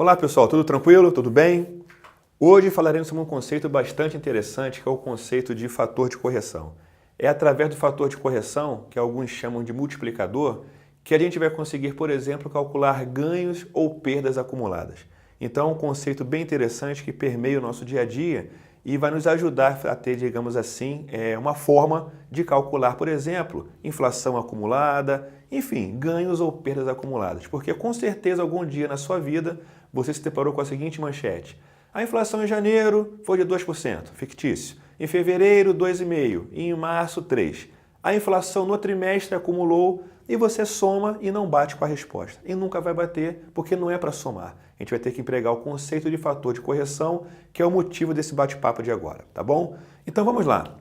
Olá pessoal, tudo tranquilo? Tudo bem? Hoje falaremos sobre um conceito bastante interessante que é o conceito de fator de correção. É através do fator de correção, que alguns chamam de multiplicador, que a gente vai conseguir, por exemplo, calcular ganhos ou perdas acumuladas. Então é um conceito bem interessante que permeia o nosso dia a dia e vai nos ajudar a ter, digamos assim, uma forma de calcular, por exemplo, inflação acumulada, enfim, ganhos ou perdas acumuladas. Porque com certeza algum dia na sua vida você se deparou com a seguinte manchete: a inflação em janeiro foi de 2%, fictício. Em fevereiro, 2,5%. E em março, 3%. A inflação no trimestre acumulou e você soma e não bate com a resposta. E nunca vai bater porque não é para somar. A gente vai ter que empregar o conceito de fator de correção, que é o motivo desse bate-papo de agora, tá bom? Então vamos lá.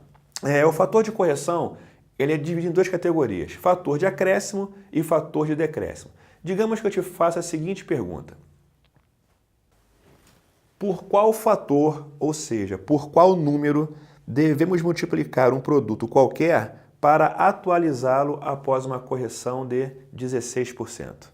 O fator de correção ele é dividido em duas categorias: fator de acréscimo e fator de decréscimo. Digamos que eu te faça a seguinte pergunta: por qual fator, ou seja, por qual número, devemos multiplicar um produto qualquer para atualizá-lo após uma correção de 16%?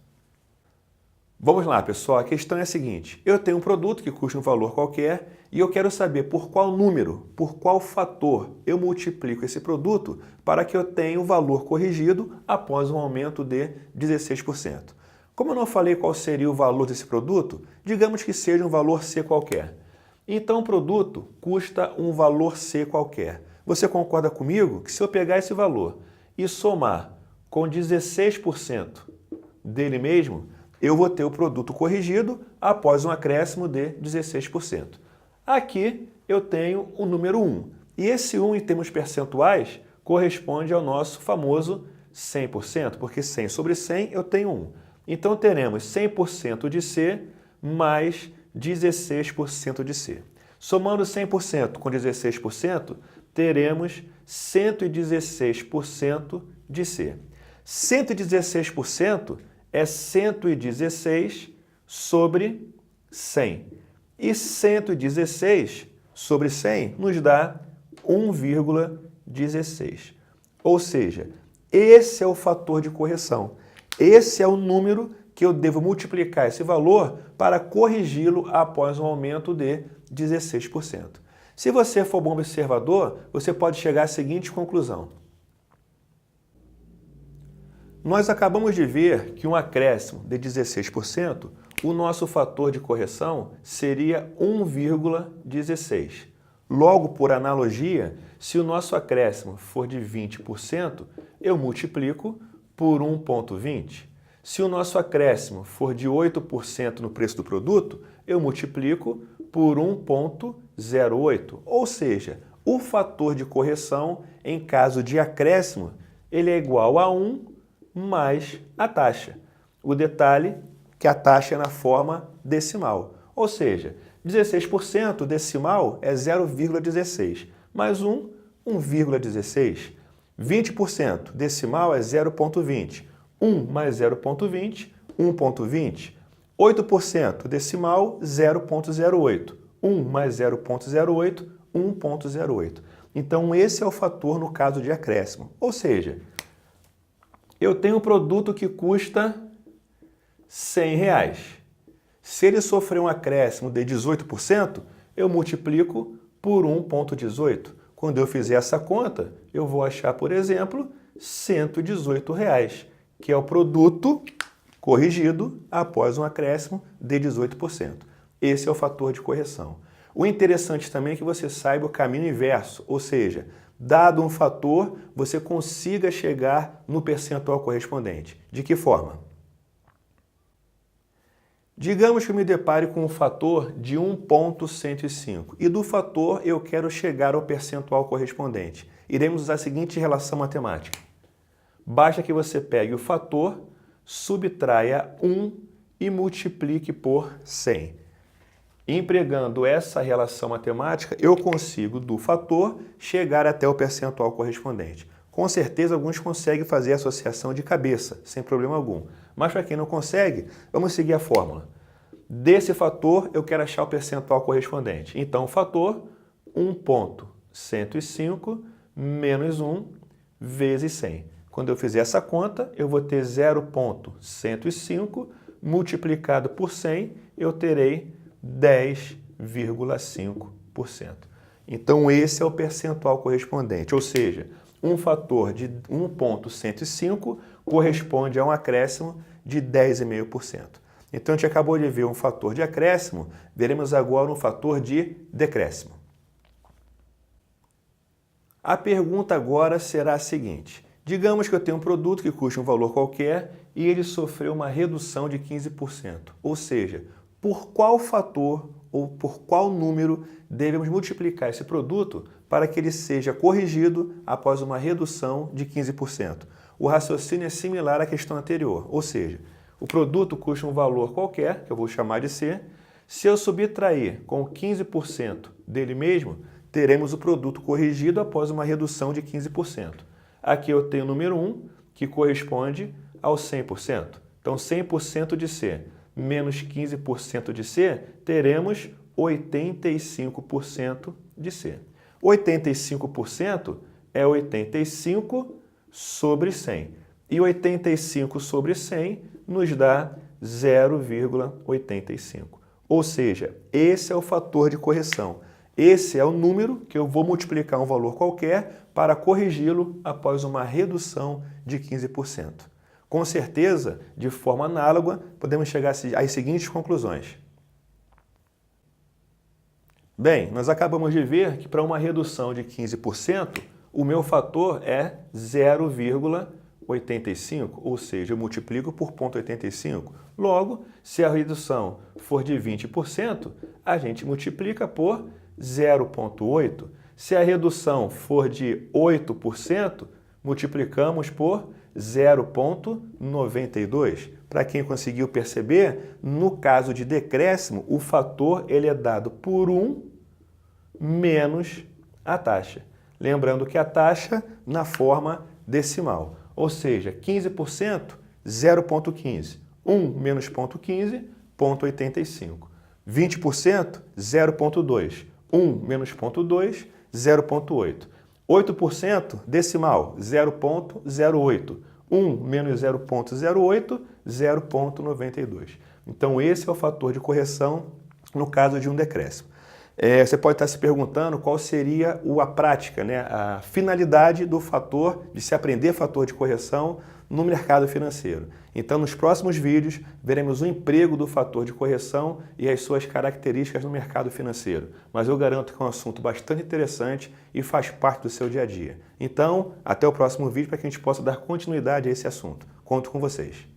Vamos lá, pessoal. A questão é a seguinte: eu tenho um produto que custa um valor qualquer e eu quero saber por qual número, por qual fator eu multiplico esse produto para que eu tenha o valor corrigido após um aumento de 16%. Como eu não falei qual seria o valor desse produto, digamos que seja um valor C qualquer. Então o produto custa um valor C qualquer. Você concorda comigo que se eu pegar esse valor e somar com 16% dele mesmo, eu vou ter o produto corrigido após um acréscimo de 16%. Aqui eu tenho o número 1. E esse 1 em termos percentuais corresponde ao nosso famoso 100%, porque 100 sobre 100 eu tenho 1. Então teremos 100% de C mais 16% de C. Somando 100% com 16%, teremos 116% de C. 116% é 116 sobre 100. E 116 sobre 100 nos dá 1,16. Ou seja, esse é o fator de correção. Esse é o número que eu devo multiplicar esse valor para corrigi-lo após um aumento de 16%. Se você for bom observador, você pode chegar à seguinte conclusão: nós acabamos de ver que um acréscimo de 16%, o nosso fator de correção seria 1,16. Logo, por analogia, se o nosso acréscimo for de 20%, eu multiplico por 1,20. Se o nosso acréscimo for de 8% no preço do produto, eu multiplico por 1,08. Ou seja, o fator de correção, em caso de acréscimo, ele é igual a 1 mais a taxa. O detalhe é que a taxa é na forma decimal. Ou seja, 16% decimal é 0,16. Mais 1, 1,16. 20% decimal é 0,20. 1 mais 0,20, 1,20. 8% decimal, 0,08. 1 mais 0,08, 1,08. Então, esse é o fator no caso de acréscimo. Ou seja, eu tenho um produto que custa R$100. Se ele sofrer um acréscimo de 18%, eu multiplico por 1,18. Quando eu fizer essa conta, eu vou achar, por exemplo, R$118, que é o produto corrigido após um acréscimo de 18%. Esse é o fator de correção. O interessante também é que você saiba o caminho inverso, ou seja, dado um fator, você consiga chegar no percentual correspondente. De que forma? Digamos que eu me depare com um fator de 1,105 e do fator eu quero chegar ao percentual correspondente. Iremos usar a seguinte relação matemática. Basta que você pegue o fator, subtraia 1 e multiplique por 100. Empregando essa relação matemática, eu consigo do fator chegar até o percentual correspondente. Com certeza alguns conseguem fazer a associação de cabeça, sem problema algum. Mas para quem não consegue, vamos seguir a fórmula. Desse fator, eu quero achar o percentual correspondente. Então, o fator 1,105 menos 1 vezes 100. Quando eu fizer essa conta, eu vou ter 0,105 multiplicado por 100, eu terei 10,5%. Então, esse é o percentual correspondente, ou seja, um fator de 1,105 corresponde a um acréscimo de 10,5%. Então, a gente acabou de ver um fator de acréscimo, veremos agora um fator de decréscimo. A pergunta agora será a seguinte: digamos que eu tenho um produto que custa um valor qualquer e ele sofreu uma redução de 15%. Ou seja, por qual fator ou por qual número devemos multiplicar esse produto para que ele seja corrigido após uma redução de 15%? O raciocínio é similar à questão anterior, ou seja, o produto custa um valor qualquer, que eu vou chamar de C. Se eu subtrair com 15% dele mesmo, teremos o produto corrigido após uma redução de 15%. Aqui eu tenho o número 1, que corresponde ao 100%. Então, 100% de C menos 15% de C, teremos 85% de C. 85% é 85 sobre 100. E 85 sobre 100 nos dá 0,85. Ou seja, esse é o fator de correção. Esse é o número que eu vou multiplicar um valor qualquer para corrigi-lo após uma redução de 15%. Com certeza, de forma análoga, podemos chegar às seguintes conclusões. Bem, nós acabamos de ver que para uma redução de 15%, o meu fator é 0,85, ou seja, eu multiplico por 0,85. Logo, se a redução for de 20%, a gente multiplica por 0,8. Se a redução for de 8%, multiplicamos por 0,92. Para quem conseguiu perceber, no caso de decréscimo, o fator ele é dado por 1 menos a taxa. Lembrando que a taxa na forma decimal. Ou seja, 15%, 0,15. 1 menos 0,15, 0,85. 20%, 0,2. 1 menos 0,2, 0,8. 8% decimal, 0,08. 1 menos 0,08, 0,92. Então, esse é o fator de correção no caso de um decréscimo. Você pode estar se perguntando qual seria a prática, a finalidade do fator, de se aprender fator de correção no mercado financeiro. Então, nos próximos vídeos, veremos o emprego do fator de correção e as suas características no mercado financeiro. Mas eu garanto que é um assunto bastante interessante e faz parte do seu dia a dia. Então, até o próximo vídeo para que a gente possa dar continuidade a esse assunto. Conto com vocês.